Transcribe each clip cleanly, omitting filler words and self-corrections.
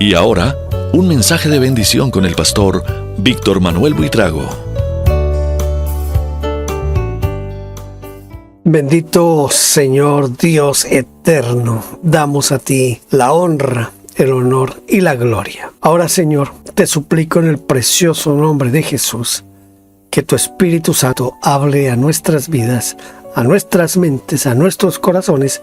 Y ahora, un mensaje de bendición con el pastor Víctor Manuel Buitrago. Bendito Señor Dios eterno, damos a ti la honra, el honor y la gloria. Ahora, Señor, te suplico en el precioso nombre de Jesús, que tu Espíritu Santo hable a nuestras vidas, a nuestras mentes, a nuestros corazones,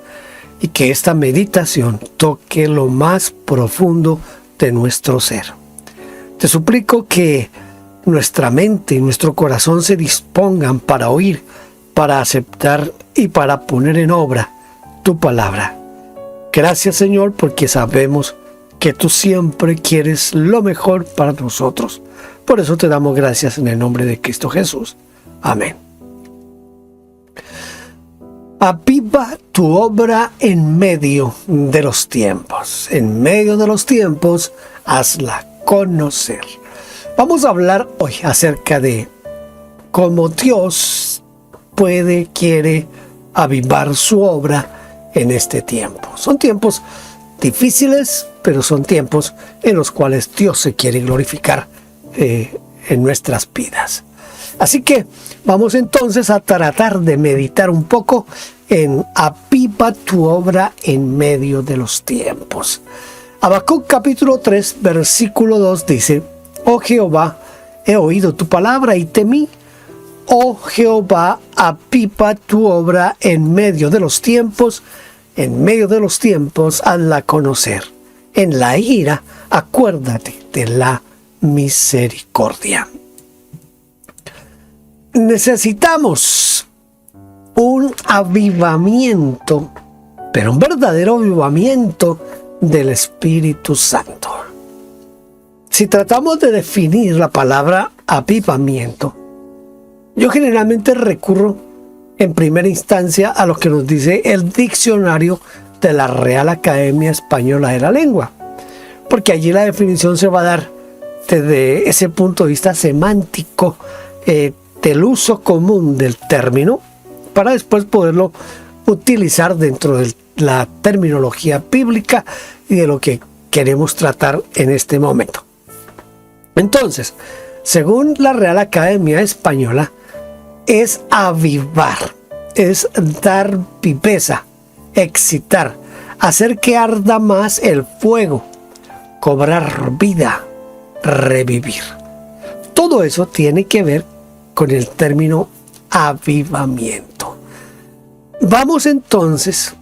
y que esta meditación toque lo más profundo de nuestro ser. Te suplico que nuestra mente y nuestro corazón se dispongan para oír, para aceptar y para poner en obra tu palabra. Gracias, Señor, porque sabemos que tú siempre quieres lo mejor para nosotros. Por eso te damos gracias en el nombre de Cristo Jesús. Amén. Aviva tu obra en medio de los tiempos. En medio de los tiempos, hazla conocer. Vamos a hablar hoy acerca de cómo Dios quiere avivar su obra en este tiempo. Son tiempos difíciles, pero son tiempos en los cuales Dios se quiere glorificar en nuestras vidas. Así que vamos entonces a tratar de meditar un poco en aviva tu obra en medio de los tiempos. Habacuc capítulo 3, versículo 2 dice: Oh Jehová, he oído tu palabra y temí. Oh Jehová, aviva tu obra en medio de los tiempos, hazla conocer. En la ira, acuérdate de la misericordia. Necesitamos un avivamiento, pero un verdadero avivamiento del Espíritu Santo. Si tratamos de definir la palabra avivamiento, yo generalmente recurro en primera instancia a lo que nos dice el diccionario de la Real Academia Española de la Lengua, porque allí la definición se va a dar desde ese punto de vista semántico del uso común del término, para después poderlo utilizar dentro de la terminología bíblica y de lo que queremos tratar en este momento. Entonces, según la Real Academia Española, es avivar, es dar viveza, excitar, hacer que arda más el fuego, cobrar vida, revivir. Todo eso tiene que ver con el término avivamiento. Vamos entonces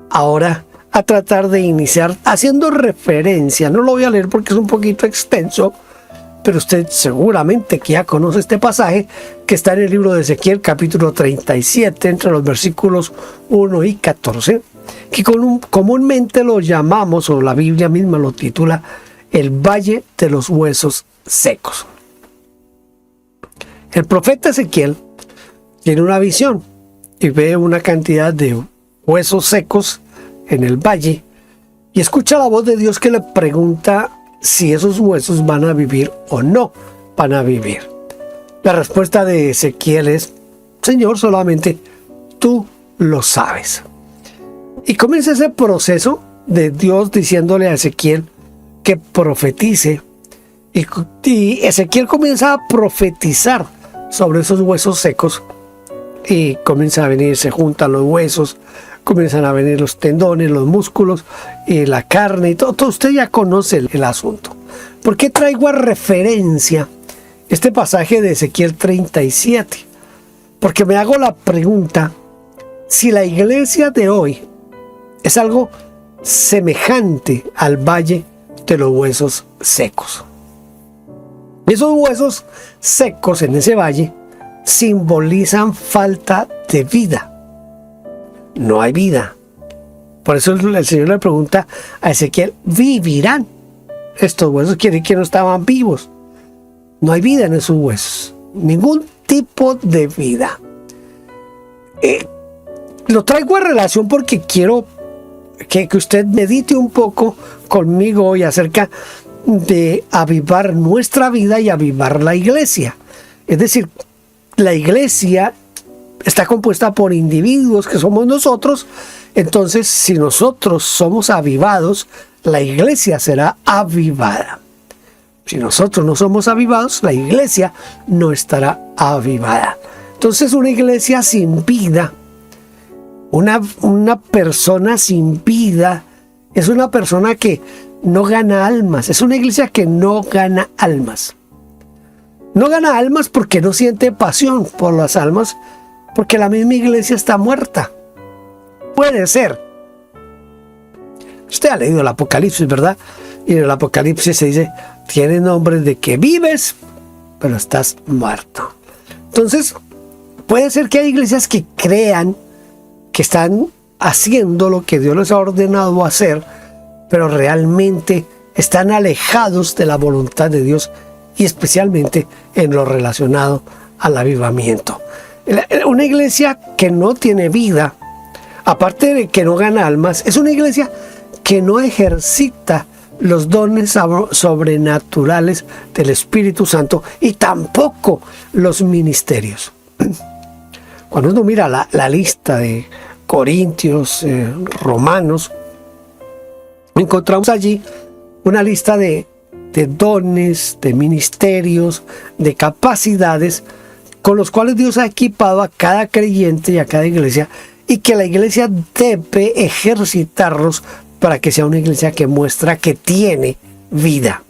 ahora a tratar de iniciar haciendo referencia, no lo voy a leer porque es un poquito extenso, pero usted seguramente que ya conoce este pasaje que está en el libro de Ezequiel capítulo 37, entre los versículos 1 y 14, que comúnmente lo llamamos, o la Biblia misma lo titula, el Valle de los Huesos Secos. El profeta Ezequiel tiene una visión y ve una cantidad de huesos secos en el valle y escucha la voz de Dios que le pregunta si esos huesos van a vivir o no van a vivir. La respuesta de Ezequiel es: Señor, solamente tú lo sabes. Y comienza ese proceso de Dios diciéndole a Ezequiel que profetice, y Ezequiel comienza a profetizar sobre esos huesos secos y comienza a venir, se juntan los huesos, comienzan a venir los tendones, los músculos y la carne y todo. Usted ya conoce el asunto. ¿Por qué traigo a referencia este pasaje de Ezequiel 37? Porque me hago la pregunta si la iglesia de hoy es algo semejante al valle de los huesos secos. Esos huesos secos en ese valle simbolizan falta de vida. No hay vida. Por eso el Señor le pregunta a Ezequiel: ¿vivirán estos huesos? Quiere decir que no estaban vivos. No hay vida en esos huesos. Ningún tipo de vida. Lo traigo a relación porque quiero que usted medite un poco conmigo hoy acerca de avivar nuestra vida y avivar la iglesia. Es decir, la iglesia está compuesta por individuos que somos nosotros. Entonces, si nosotros somos avivados, la iglesia será avivada. Si nosotros no somos avivados, la iglesia no estará avivada. Entonces, una iglesia sin vida, una persona sin vida, es una persona que no gana almas. Es una iglesia que no gana almas. No gana almas porque no siente pasión por las almas, porque la misma iglesia está muerta. Puede ser. Usted ha leído el Apocalipsis, ¿verdad? Y en el Apocalipsis se dice, tiene nombre de que vives, pero estás muerto. Entonces, puede ser que hay iglesias que crean que están haciendo lo que Dios les ha ordenado hacer, pero realmente están alejados de la voluntad de Dios, y especialmente en lo relacionado al avivamiento. Una iglesia que no tiene vida, aparte de que no gana almas, es una iglesia que no ejercita los dones sobrenaturales del Espíritu Santo y tampoco los ministerios. Cuando uno mira la lista de Corintios, Romanos, encontramos allí una lista de dones, de ministerios, de capacidades con los cuales Dios ha equipado a cada creyente y a cada iglesia, y que la iglesia debe ejercitarlos para que sea una iglesia que muestra que tiene vida,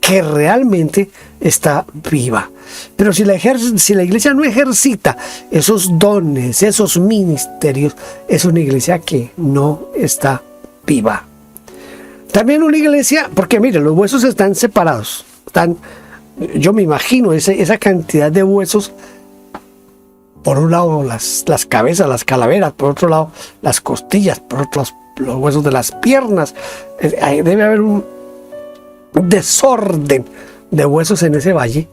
que realmente está viva. Pero si la iglesia no ejercita esos dones, esos ministerios, es una iglesia que no está viva. También una iglesia, porque mire, los huesos están separados. Yo me imagino esa cantidad de huesos. Por un lado las cabezas, las calaveras, por otro lado las costillas, por otro lado los huesos de las piernas. Debe haber un desorden de huesos en ese valle.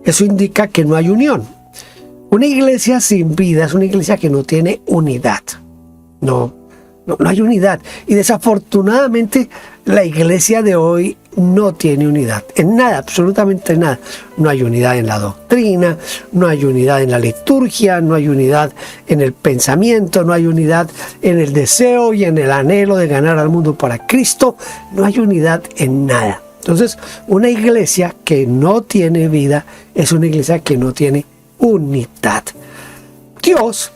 Eso indica que no hay unión. Una iglesia sin vida es una iglesia que no tiene unidad. No hay unidad. Y desafortunadamente la iglesia de hoy no tiene unidad. En nada, absolutamente nada. No hay unidad en la doctrina, no hay unidad en la liturgia, no hay unidad en el pensamiento, no hay unidad en el deseo y en el anhelo de ganar al mundo para Cristo. No hay unidad en nada. Entonces, una iglesia que no tiene vida es una iglesia que no tiene unidad. Dios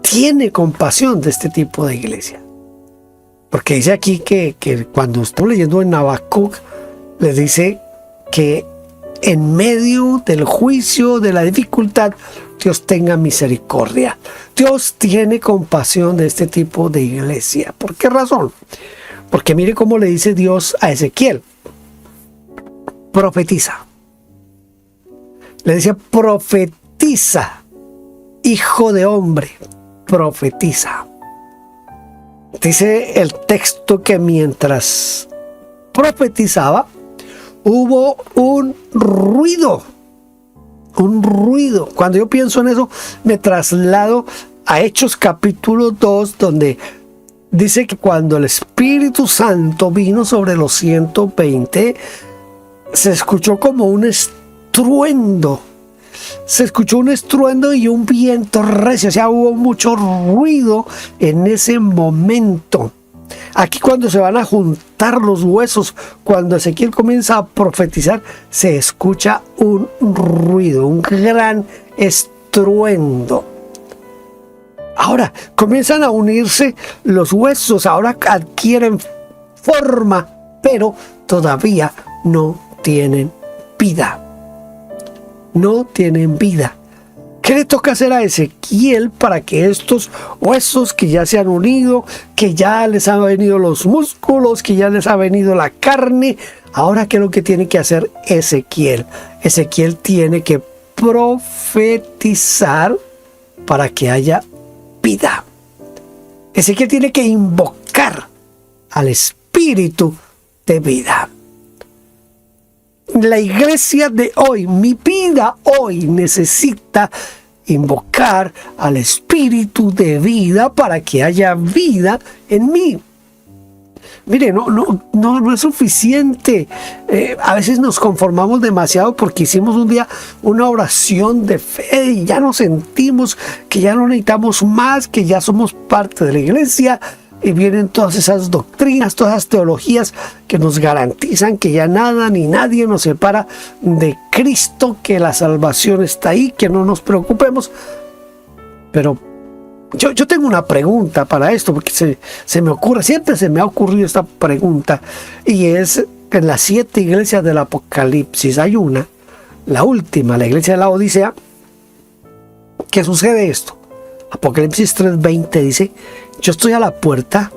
tiene compasión de este tipo de iglesia. Porque dice aquí que cuando estoy leyendo en Habacuc, les dice que en medio del juicio, de la dificultad, Dios tenga misericordia. Dios tiene compasión de este tipo de iglesia. ¿Por qué razón? Porque mire cómo le dice Dios a Ezequiel. Profetiza. Le dice, profetiza, hijo de hombre, profetiza. Dice el texto que mientras profetizaba, hubo un ruido. Cuando yo pienso en eso, me traslado a Hechos capítulo 2, donde dice que cuando el Espíritu Santo vino sobre los 120, se escuchó como un estruendo. Se escuchó un estruendo y un viento recio. O sea, hubo mucho ruido en ese momento. Aquí cuando se van a juntar los huesos, cuando Ezequiel comienza a profetizar, se escucha un ruido, un gran estruendo. Ahora comienzan a unirse los huesos, ahora adquieren forma, pero todavía no tienen vida. No tienen vida. ¿Qué le toca hacer a Ezequiel para que estos huesos que ya se han unido, que ya les han venido los músculos, que ya les ha venido la carne? Ahora, ¿qué es lo que tiene que hacer Ezequiel? Ezequiel tiene que profetizar para que haya vida. Ezequiel tiene que invocar al Espíritu de vida. La iglesia de hoy, mi vida hoy, necesita invocar al Espíritu de vida para que haya vida en mí. Mire, no es suficiente. A veces nos conformamos demasiado porque hicimos un día una oración de fe y ya nos sentimos que ya no necesitamos más, que ya somos parte de la iglesia. y vienen todas esas doctrinas, todas esas teologías que nos garantizan que ya nada ni nadie nos separa de Cristo, que la salvación está ahí, que no nos preocupemos. Pero yo tengo una pregunta para esto, porque se me ocurre, siempre se me ha ocurrido esta pregunta, y es: en las 7 iglesias del Apocalipsis hay una, la última, la iglesia de la Odisea, ¿qué sucede esto? Apocalipsis 3:20 dice: yo estoy a la puerta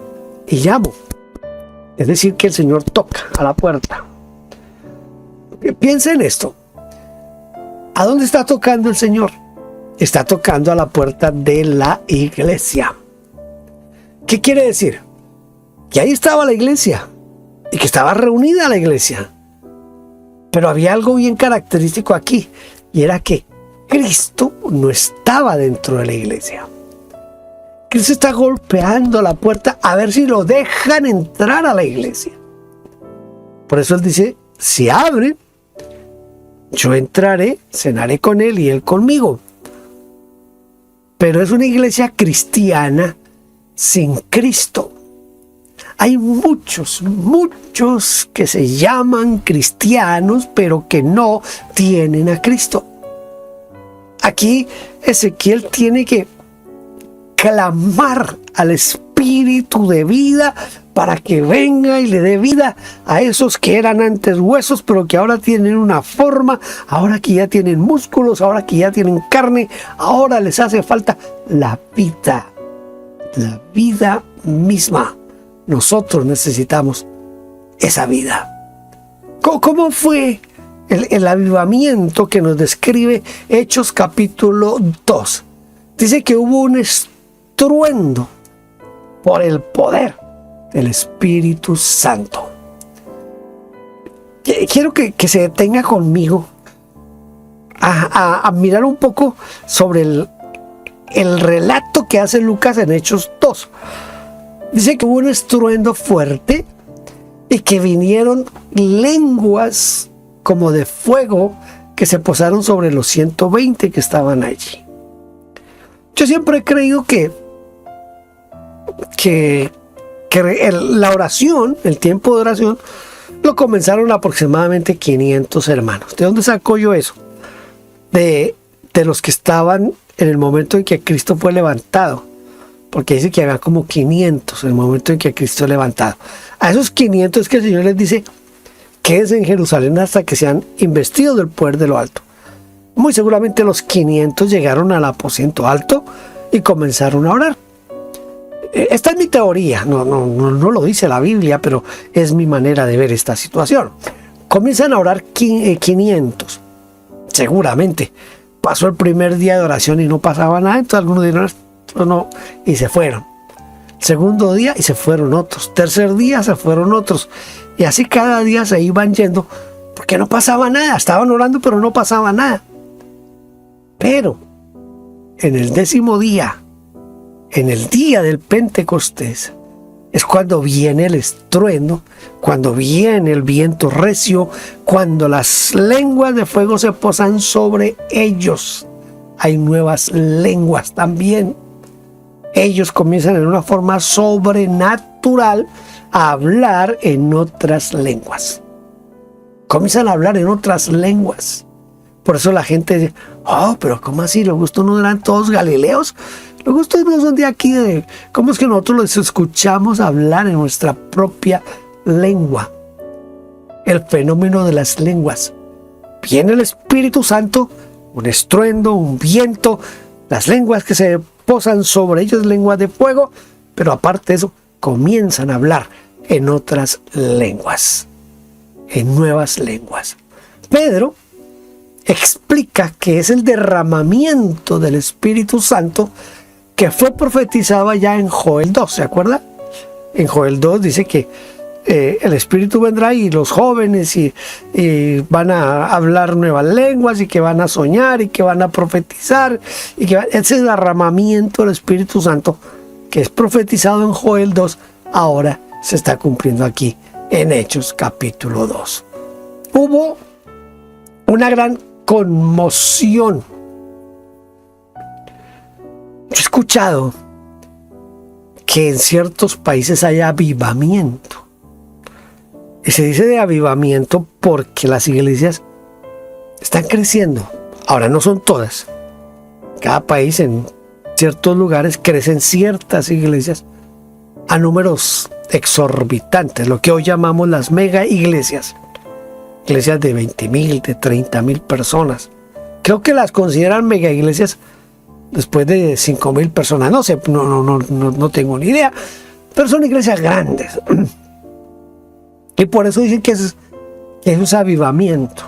y llamo. Es decir, que el Señor toca a la puerta. Piensa en esto. ¿A dónde está tocando el Señor? Está tocando a la puerta de la iglesia. ¿Qué quiere decir? Que ahí estaba la iglesia y que estaba reunida la iglesia. Pero había algo bien característico aquí, y era que Cristo no estaba dentro de la iglesia. Cristo está golpeando la puerta a ver si lo dejan entrar a la iglesia. Por eso Él dice: si abre, yo entraré, cenaré con Él y Él conmigo. Pero es una iglesia cristiana sin Cristo. Hay muchos que se llaman cristianos, pero que no tienen a Cristo. Aquí Ezequiel tiene que clamar al Espíritu de vida para que venga y le dé vida a esos que eran antes huesos, pero que ahora tienen una forma, ahora que ya tienen músculos, ahora que ya tienen carne, ahora les hace falta la vida misma. Nosotros necesitamos esa vida. ¿Cómo fue el avivamiento que nos describe Hechos capítulo 2? Dice que hubo un estruendo por el poder del Espíritu Santo. Quiero que se detenga conmigo a mirar un poco sobre el relato que hace Lucas en Hechos 2. Dice que hubo un estruendo fuerte y que vinieron lenguas como de fuego que se posaron sobre los 120 que estaban allí. Yo siempre he creído que la oración, el tiempo de oración, lo comenzaron aproximadamente 500 hermanos. ¿De dónde saco yo eso? De los que estaban en el momento en que Cristo fue levantado. Porque dice que había como 500 en el momento en que Cristo es levantado. A esos 500 es que el Señor les dice: quédense en Jerusalén hasta que sean investidos del poder de lo alto. Muy seguramente los 500 llegaron al aposento alto y comenzaron a orar. Esta es mi teoría, no lo dice la Biblia, pero es mi manera de ver esta situación. Comienzan a orar 500. Seguramente pasó el primer día de oración y no pasaba nada, entonces algunos dijeron: no, y se fueron. Segundo día y se fueron otros. Tercer día se fueron otros. Y así cada día se iban yendo porque no pasaba nada. Estaban orando, pero no pasaba nada. Pero en el 10º día, en el día del Pentecostés, es cuando viene el estruendo, cuando viene el viento recio, cuando las lenguas de fuego se posan sobre ellos. Hay nuevas lenguas también. Ellos comienzan en una forma sobrenatural a hablar en otras lenguas. Comienzan a hablar en otras lenguas. Por eso la gente dice: pero ¿cómo así? ¿Los gustos no eran todos galileos? Los gustos no son de aquí. ¿Cómo es que nosotros los escuchamos hablar en nuestra propia lengua? El fenómeno de las lenguas. Viene el Espíritu Santo, un estruendo, un viento, las lenguas que se posan sobre ellos, lenguas de fuego, pero aparte de eso, comienzan a hablar en otras lenguas, en nuevas lenguas. Pedro explica que es el derramamiento del Espíritu Santo que fue profetizado ya en Joel 2, ¿se acuerda? En Joel 2 dice que el Espíritu vendrá y los jóvenes y van a hablar nuevas lenguas y que van a soñar y que van a profetizar y que ese derramamiento del Espíritu Santo que es profetizado en Joel 2 ahora se está cumpliendo aquí en Hechos capítulo 2. Hubo una gran conmoción. Yo he escuchado que en ciertos países hay avivamiento. Y se dice de avivamiento porque las iglesias están creciendo. Ahora, no son todas. Cada país, en ciertos lugares, crecen ciertas iglesias a números exorbitantes, lo que hoy llamamos las mega iglesias. Iglesias de 20,000, de 30,000 personas. Creo que las consideran mega iglesias después de 5,000 personas. No sé, no tengo ni idea. Pero son iglesias grandes. Y por eso dicen que es avivamiento.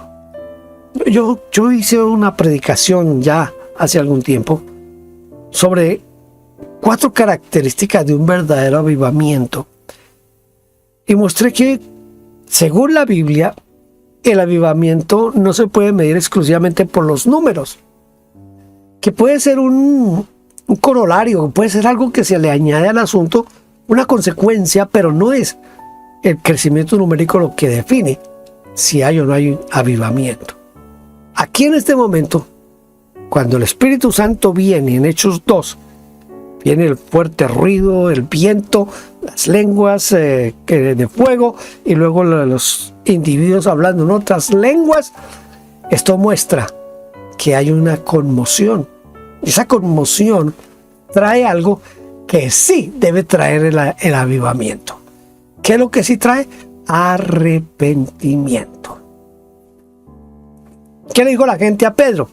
Yo hice una predicación ya hace algún tiempo sobre 4 características de un verdadero avivamiento. Y mostré que, según la Biblia, el avivamiento no se puede medir exclusivamente por los números. Que puede ser un corolario, puede ser algo que se le añade al asunto, una consecuencia, pero no es el crecimiento numérico lo que define si hay o no hay avivamiento. Aquí en este momento, cuando el Espíritu Santo viene en Hechos 2, viene el fuerte ruido, el viento, las lenguas de fuego y luego los individuos hablando en otras lenguas. Esto muestra que hay una conmoción. Y esa conmoción trae algo que sí debe traer el avivamiento. ¿Qué es lo que sí trae? Arrepentimiento. ¿Qué le dijo la gente a Pedro?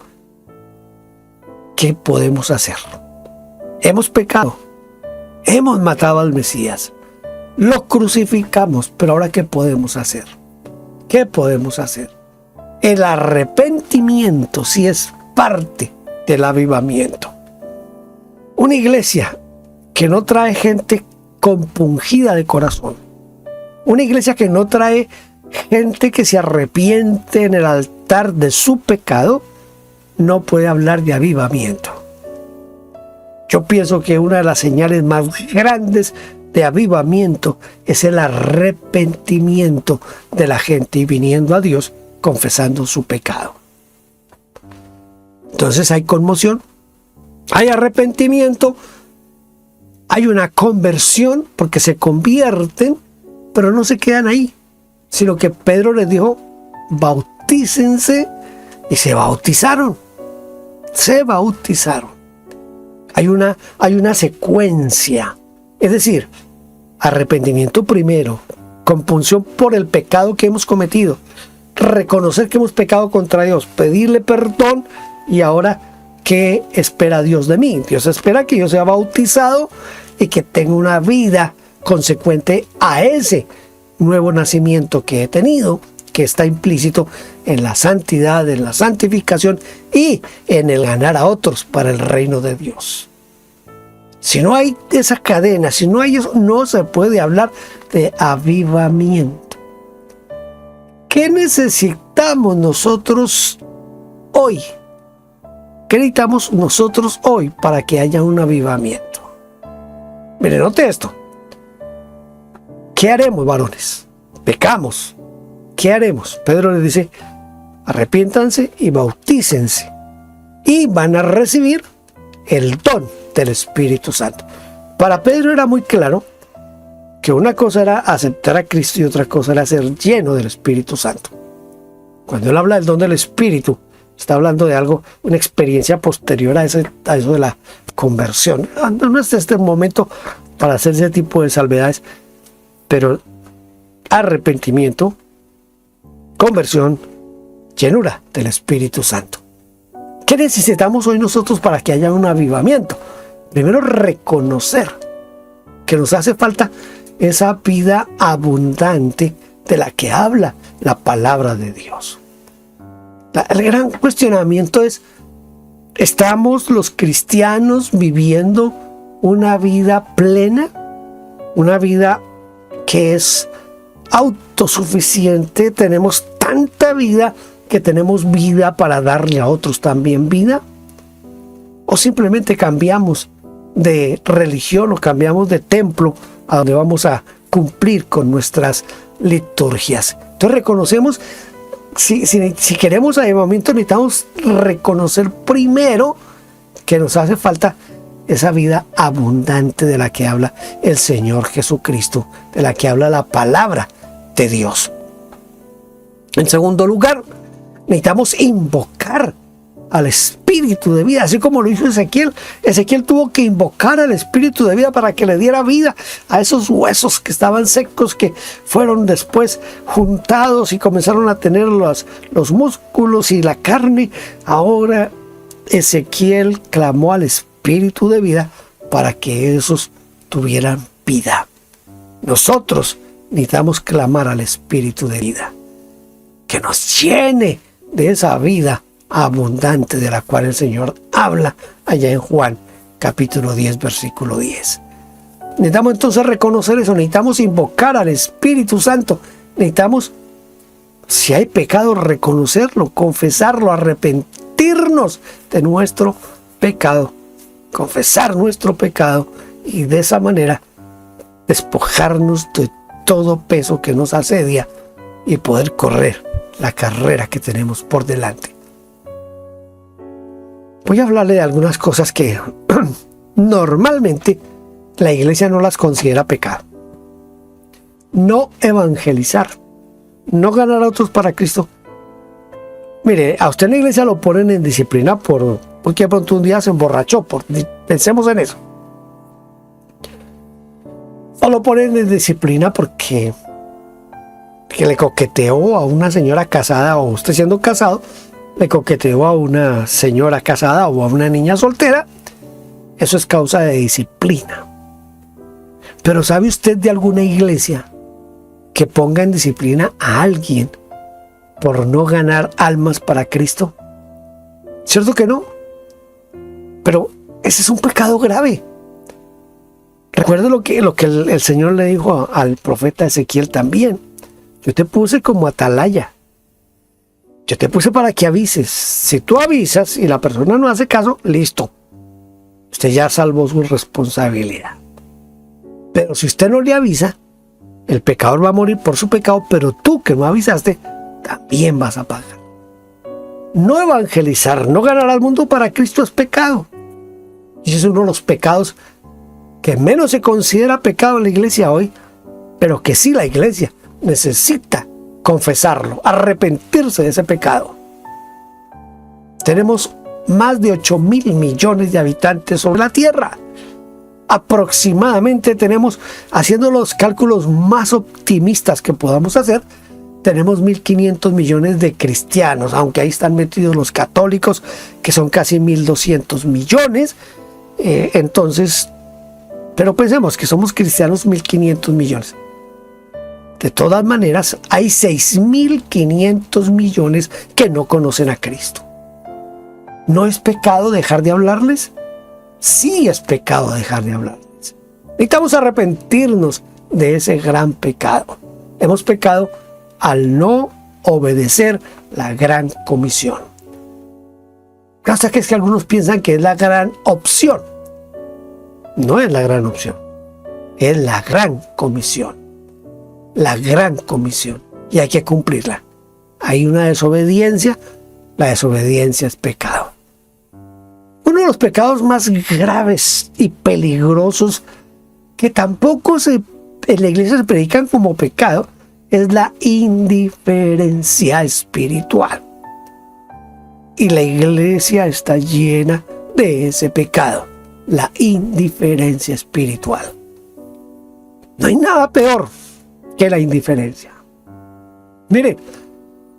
¿Qué podemos hacer? Hemos pecado, hemos matado al Mesías, lo crucificamos, pero ahora ¿qué podemos hacer? ¿Qué podemos hacer? El arrepentimiento sí es parte del avivamiento. Una iglesia que no trae gente compungida de corazón, una iglesia que no trae gente que se arrepiente en el altar de su pecado, no puede hablar de avivamiento. Yo pienso que una de las señales más grandes de avivamiento es el arrepentimiento de la gente y viniendo a Dios confesando su pecado. Entonces hay conmoción, hay arrepentimiento, hay una conversión porque se convierten, pero no se quedan ahí, sino que Pedro les dijo, bautícense, y se bautizaron. Se bautizaron. Hay una secuencia. Es decir, arrepentimiento primero, compunción por el pecado que hemos cometido, reconocer que hemos pecado contra Dios, pedirle perdón y ahora, ¿qué espera Dios de mí? Dios espera que yo sea bautizado y que tenga una vida consecuente a ese nuevo nacimiento que he tenido, que está implícito en la santidad, en la santificación y en el ganar a otros para el reino de Dios. Si no hay esa cadena, si no hay eso, no se puede hablar de avivamiento. ¿Qué necesitamos nosotros hoy? ¿Qué necesitamos nosotros hoy para que haya un avivamiento? Miren, note esto. ¿Qué haremos, varones? Pecamos. ¿Qué haremos? Pedro les dice, arrepiéntanse y bautícense. Y van a recibir el don del Espíritu Santo. Para Pedro era muy claro que una cosa era aceptar a Cristo y otra cosa era ser lleno del Espíritu Santo. Cuando él habla del don del Espíritu, está hablando de algo, una experiencia posterior a eso de la conversión. No es este momento para hacer ese tipo de salvedades, pero arrepentimiento, conversión, llenura del Espíritu Santo. ¿Qué necesitamos hoy nosotros para que haya un avivamiento? Primero, reconocer que nos hace falta esa vida abundante de la que habla la palabra de Dios. El gran cuestionamiento es, ¿estamos los cristianos viviendo una vida plena? Una vida que es autosuficiente, tenemos tanta vida que tenemos vida para darle a otros también vida, o simplemente cambiamos de religión o cambiamos de templo a donde vamos a cumplir con nuestras liturgias. Entonces reconocemos, si queremos avivamiento, necesitamos reconocer primero que nos hace falta esa vida abundante de la que habla el Señor Jesucristo, de la que habla la palabra de Dios. En segundo lugar, necesitamos invocar al Espíritu de vida, así como lo hizo Ezequiel. Ezequiel tuvo que invocar al Espíritu de vida para que le diera vida a esos huesos que estaban secos, que fueron después juntados y comenzaron a tener los músculos y la carne. Ahora Ezequiel clamó al Espíritu de vida para que esos tuvieran vida. Nosotros necesitamos clamar al Espíritu de vida, que nos llene de esa vida abundante de la cual el Señor habla allá en Juan capítulo 10 versículo 10. Necesitamos entonces reconocer eso, necesitamos invocar al Espíritu Santo, necesitamos, si hay pecado, reconocerlo, confesarlo, arrepentirnos de nuestro pecado, confesar nuestro pecado y de esa manera despojarnos de todo peso que nos asedia y poder correr la carrera que tenemos por delante. Voy a hablarle de algunas cosas que normalmente la iglesia no las considera pecado. No evangelizar, no ganar a otros para Cristo. Mire, a usted en la iglesia lo ponen en disciplina porque de pronto un día se emborrachó. Pensemos en eso. O lo ponen en disciplina porque le coqueteó a una señora casada, o usted siendo casado, le coqueteó a una señora casada o a una niña soltera. Eso es causa de disciplina. Pero ¿sabe usted de alguna iglesia que ponga en disciplina a alguien por no ganar almas para Cristo? ¿Cierto que no? Pero ese es un pecado grave. Recuerde lo que el Señor le dijo al profeta Ezequiel también. Yo te puse como atalaya. Yo te puse para que avises. Si tú avisas y la persona no hace caso, listo. Usted ya salvó su responsabilidad. Pero si usted no le avisa, el pecador va a morir por su pecado, pero tú que no avisaste, también vas a pagar. No evangelizar, no ganar al mundo para Cristo es pecado. Y es uno de los pecados que menos se considera pecado en la iglesia hoy, pero que sí la iglesia necesita confesarlo, arrepentirse de ese pecado. Tenemos más de 8,000 millones de habitantes sobre la tierra. Aproximadamente tenemos, haciendo los cálculos más optimistas que podamos hacer, tenemos 1.500 millones de cristianos, aunque ahí están metidos los católicos, que son casi 1.200 millones. Entonces, pero pensemos que somos cristianos 1.500 millones. De todas maneras, hay 6.500 millones que no conocen a Cristo. ¿No es pecado dejar de hablarles? Sí es pecado dejar de hablarles. Necesitamos arrepentirnos de ese gran pecado. Hemos pecado al no obedecer la gran comisión. Hasta que es que algunos piensan que es la gran opción. No es la gran opción. Es la gran comisión. La gran comisión, y hay que cumplirla. Hay una desobediencia, la desobediencia es pecado. Uno de los pecados más graves y peligrosos que tampoco en la iglesia se predican como pecado es la indiferencia espiritual. Y la iglesia está llena de ese pecado, la indiferencia espiritual. No hay nada peor que la indiferencia. Mire,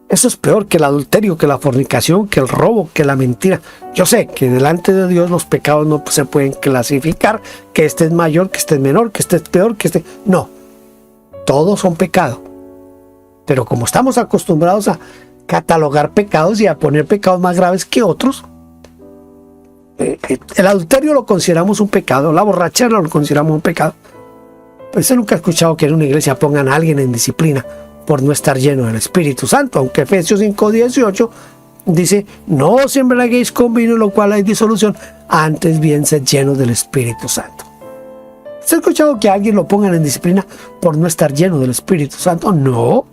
eso es peor que el adulterio, que la fornicación, que el robo, que la mentira. Yo sé que delante de Dios los pecados no se pueden clasificar, que este es mayor, que este es menor, que este es peor, que este... No, todos son pecados. Pero como estamos acostumbrados a catalogar pecados y a poner pecados más graves que otros, el adulterio lo consideramos un pecado, la borrachera lo consideramos un pecado. Pues nunca he escuchado que en una iglesia pongan a alguien en disciplina por no estar lleno del Espíritu Santo, aunque Efesios 5:18 dice: no os embriaguéis con vino, en lo cual hay disolución, antes bien sed llenos del Espíritu Santo. ¿Se ha escuchado que a alguien lo pongan en disciplina por no estar lleno del Espíritu Santo? No.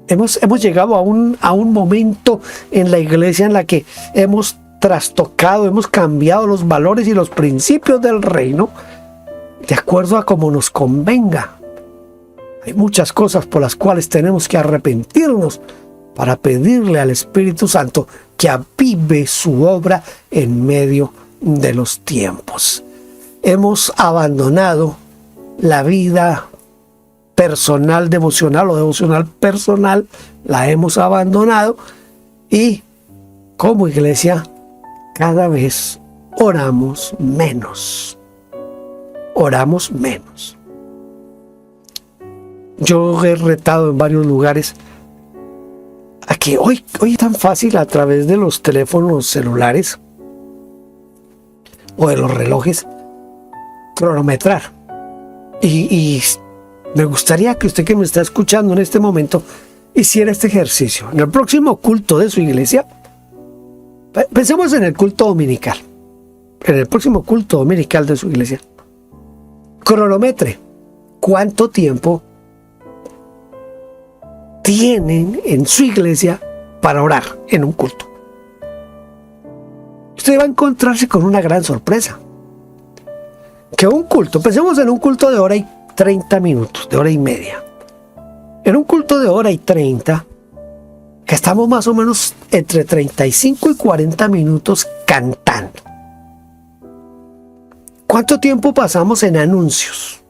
Hemos llegado a un momento en la iglesia en la que hemos trastocado, hemos cambiado los valores y los principios del reino de acuerdo a como nos convenga. Hay muchas cosas por las cuales tenemos que arrepentirnos para pedirle al Espíritu Santo que avive su obra en medio de los tiempos. Hemos abandonado la vida personal, devocional o devocional personal, la hemos abandonado y como iglesia cada vez oramos menos. Oramos menos. Yo he retado en varios lugares a que hoy es tan fácil a través de los teléfonos celulares o de los relojes cronometrar. Y me gustaría que usted que me está escuchando en este momento hiciera este ejercicio. En el próximo culto de su iglesia, pensemos en el culto dominical. En el próximo culto dominical de su iglesia, cronometre cuánto tiempo tienen en su iglesia para orar en un culto. Usted va a encontrarse con una gran sorpresa. Que un culto, pensemos en un culto de hora y 30 minutos, de hora y media. En un culto de hora y 30, que estamos más o menos entre 35 y 40 minutos cantando. ¿Cuánto tiempo pasamos en anuncios?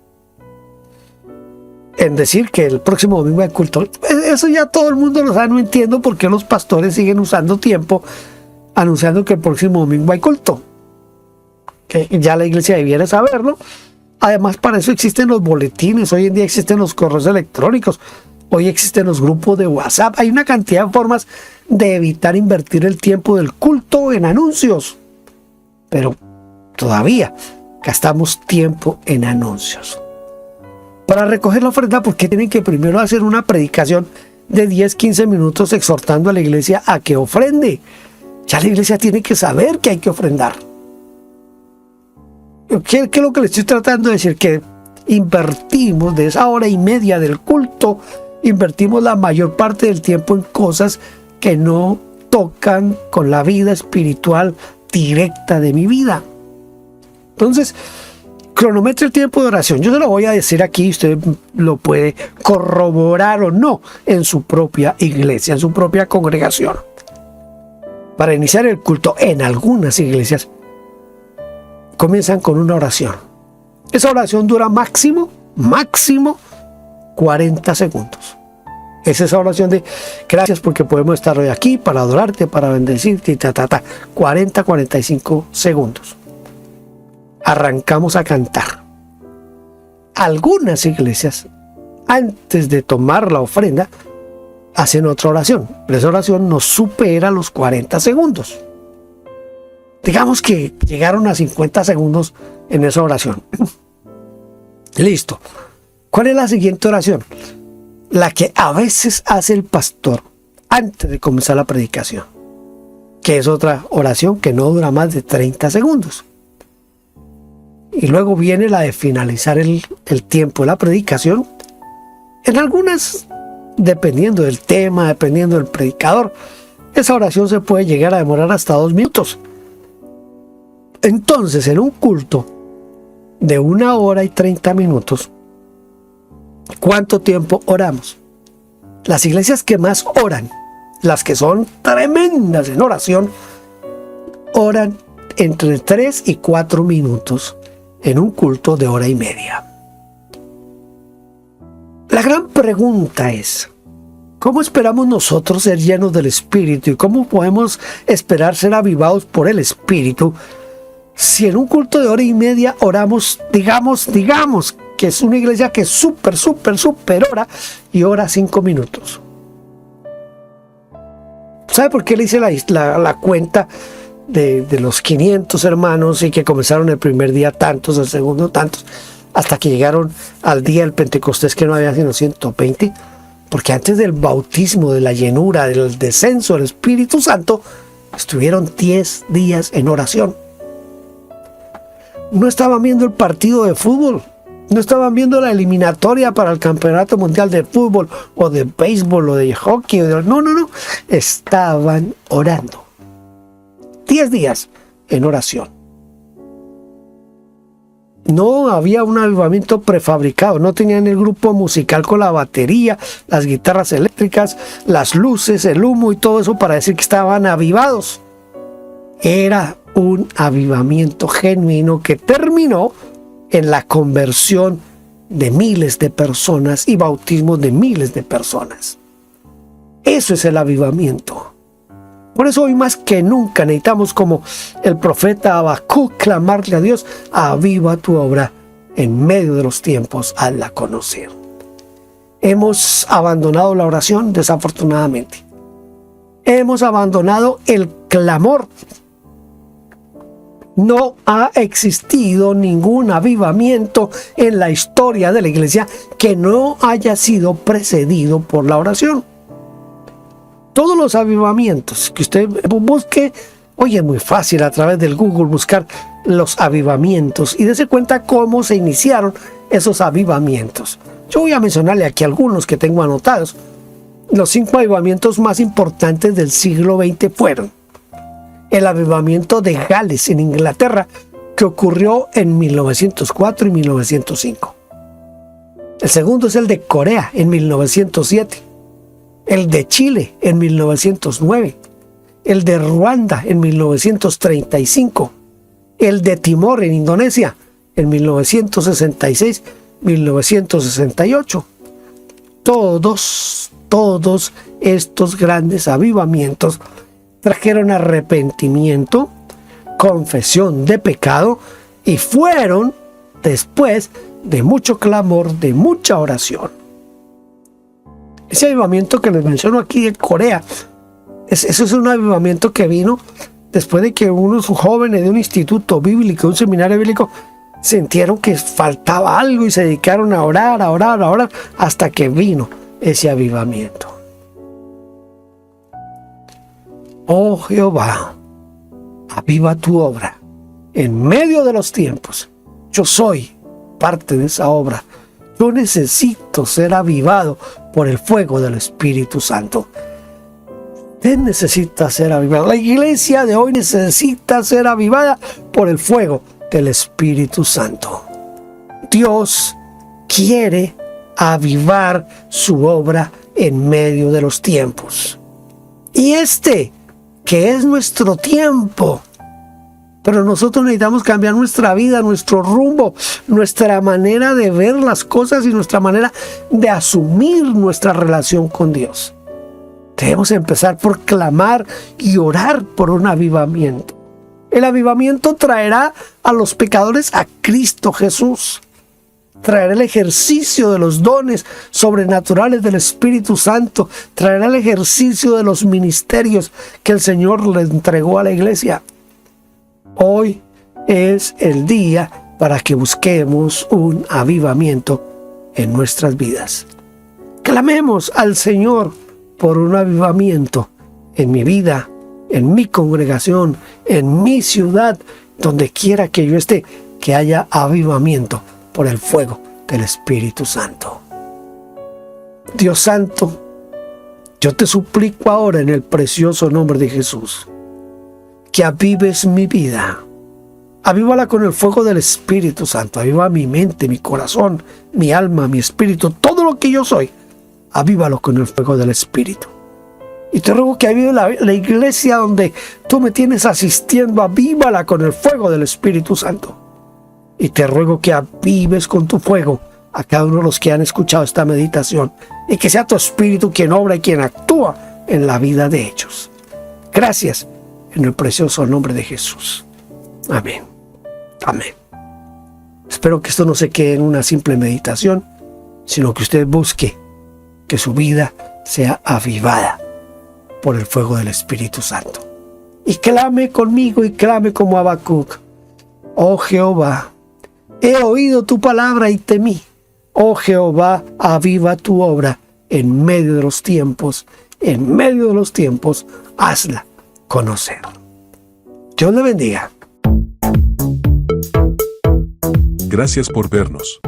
En decir que el próximo domingo hay culto. Eso ya todo el mundo lo sabe, no entiendo por qué los pastores siguen usando tiempo anunciando que el próximo domingo hay culto. Que ya la iglesia debiera saberlo. Además, para eso existen los boletines, hoy en día existen los correos electrónicos, hoy existen los grupos de WhatsApp. Hay una cantidad de formas de evitar invertir el tiempo del culto en anuncios. Pero todavía gastamos tiempo en anuncios. Para recoger la ofrenda, porque tienen que primero hacer una predicación de 10-15 minutos exhortando a la iglesia a que ofrende. Ya la iglesia tiene que saber que hay que ofrendar. ¿Qué es lo que le estoy tratando de decir? Que invertimos de esa hora y media del culto, invertimos la mayor parte del tiempo en cosas que no tocan con la vida espiritual directa de mi vida. Entonces, cronometre el tiempo de oración. Yo se lo voy a decir aquí, usted lo puede corroborar o no en su propia iglesia, en su propia congregación. Para iniciar el culto, en algunas iglesias comienzan con una oración. Esa oración dura máximo 40 segundos. Es esa oración de gracias porque podemos estar hoy aquí para adorarte, para bendecirte, 40-45 segundos. Arrancamos a cantar. Algunas iglesias, antes de tomar la ofrenda, hacen otra oración, pero esa oración no supera los 40 segundos. Digamos que llegaron a 50 segundos en esa oración. Listo. ¿Cuál es la siguiente oración? La que a veces hace el pastor antes de comenzar la predicación, que es otra oración que no dura más de 30 segundos. Y luego viene la de finalizar el tiempo de la predicación. En algunas, dependiendo del tema, dependiendo del predicador, esa oración se puede llegar a demorar hasta 2 minutos. Entonces, en un culto de 1 hora y 30 minutos, ¿cuánto tiempo oramos? Las iglesias que más oran, las que son tremendas en oración, oran entre 3 y 4 minutos en un culto de hora y media. La gran pregunta es, ¿cómo esperamos nosotros ser llenos del Espíritu y cómo podemos esperar ser avivados por el Espíritu si en un culto de hora y media oramos, digamos que es una iglesia que súper ora y ora 5 minutos? ¿Sabe por qué le hice la cuenta de los 500 hermanos y que comenzaron el primer día tantos, el segundo tantos, hasta que llegaron al día del Pentecostés que no había sino 120? Porque antes del bautismo, de la llenura, del descenso del Espíritu Santo, estuvieron 10 días en oración. No estaban viendo el partido de fútbol, no estaban viendo la eliminatoria para el Campeonato Mundial de Fútbol o de béisbol o de hockey. No, estaban orando. 10 días en oración. No había un avivamiento prefabricado, no tenían el grupo musical con la batería, las guitarras eléctricas, las luces, el humo y todo eso para decir que estaban avivados. Era un avivamiento genuino que terminó en la conversión de miles de personas y bautismo de miles de personas. Eso es el avivamiento. Por eso hoy más que nunca necesitamos, como el profeta Habacuc, clamarle a Dios: aviva tu obra en medio de los tiempos, hazla conocer. Hemos abandonado la oración, desafortunadamente. Hemos abandonado el clamor. No ha existido ningún avivamiento en la historia de la iglesia que no haya sido precedido por la oración. Todos los avivamientos que usted busque, oye, es muy fácil a través del Google buscar los avivamientos y darse cuenta cómo se iniciaron esos avivamientos. Yo voy a mencionarle aquí algunos que tengo anotados. Los 5 avivamientos más importantes del siglo XX fueron: el avivamiento de Gales en Inglaterra, que ocurrió en 1904 y 1905. El segundo es el de Corea en 1907. El de Chile en 1909, el de Ruanda en 1935, el de Timor en Indonesia en 1966-1968. Todos estos grandes avivamientos trajeron arrepentimiento, confesión de pecado y fueron después de mucho clamor, de mucha oración. Ese avivamiento que les menciono aquí de Corea, eso es un avivamiento que vino después de que unos jóvenes de un instituto bíblico, un seminario bíblico, sintieron que faltaba algo y se dedicaron a orar, hasta que vino ese avivamiento. Oh Jehová, aviva tu obra en medio de los tiempos. Yo soy parte de esa obra. Yo necesito ser avivado por el fuego del Espíritu Santo. Usted necesita ser avivado. La iglesia de hoy necesita ser avivada por el fuego del Espíritu Santo. Dios quiere avivar su obra en medio de los tiempos. Y que es nuestro tiempo. Pero nosotros necesitamos cambiar nuestra vida, nuestro rumbo, nuestra manera de ver las cosas y nuestra manera de asumir nuestra relación con Dios. Debemos empezar por clamar y orar por un avivamiento. El avivamiento traerá a los pecadores a Cristo Jesús. Traerá el ejercicio de los dones sobrenaturales del Espíritu Santo. Traerá el ejercicio de los ministerios que el Señor le entregó a la iglesia. Hoy es el día para que busquemos un avivamiento en nuestras vidas. Clamemos al Señor por un avivamiento en mi vida, en mi congregación, en mi ciudad, donde quiera que yo esté, que haya avivamiento por el fuego del Espíritu Santo. Dios Santo, yo te suplico ahora en el precioso nombre de Jesús, que avives mi vida. Avívala con el fuego del Espíritu Santo. Aviva mi mente, mi corazón, mi alma, mi espíritu, todo lo que yo soy. Avívalo con el fuego del Espíritu. Y te ruego que avive la iglesia donde tú me tienes asistiendo. Avívala con el fuego del Espíritu Santo. Y te ruego que avives con tu fuego a cada uno de los que han escuchado esta meditación. Y que sea tu Espíritu quien obra y quien actúa en la vida de ellos. Gracias. En el precioso nombre de Jesús. Amén. Amén. Espero que esto no se quede en una simple meditación, sino que usted busque que su vida sea avivada por el fuego del Espíritu Santo. Y clame conmigo y clame como Habacuc. Oh Jehová, he oído tu palabra y temí. Oh Jehová, aviva tu obra en medio de los tiempos. En medio de los tiempos, hazla conocer. Dios le bendiga. Gracias por vernos.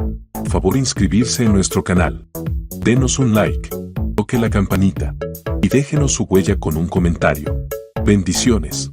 Favor inscribirse en nuestro canal. Denos un like, toque la campanita y déjenos su huella con un comentario. Bendiciones.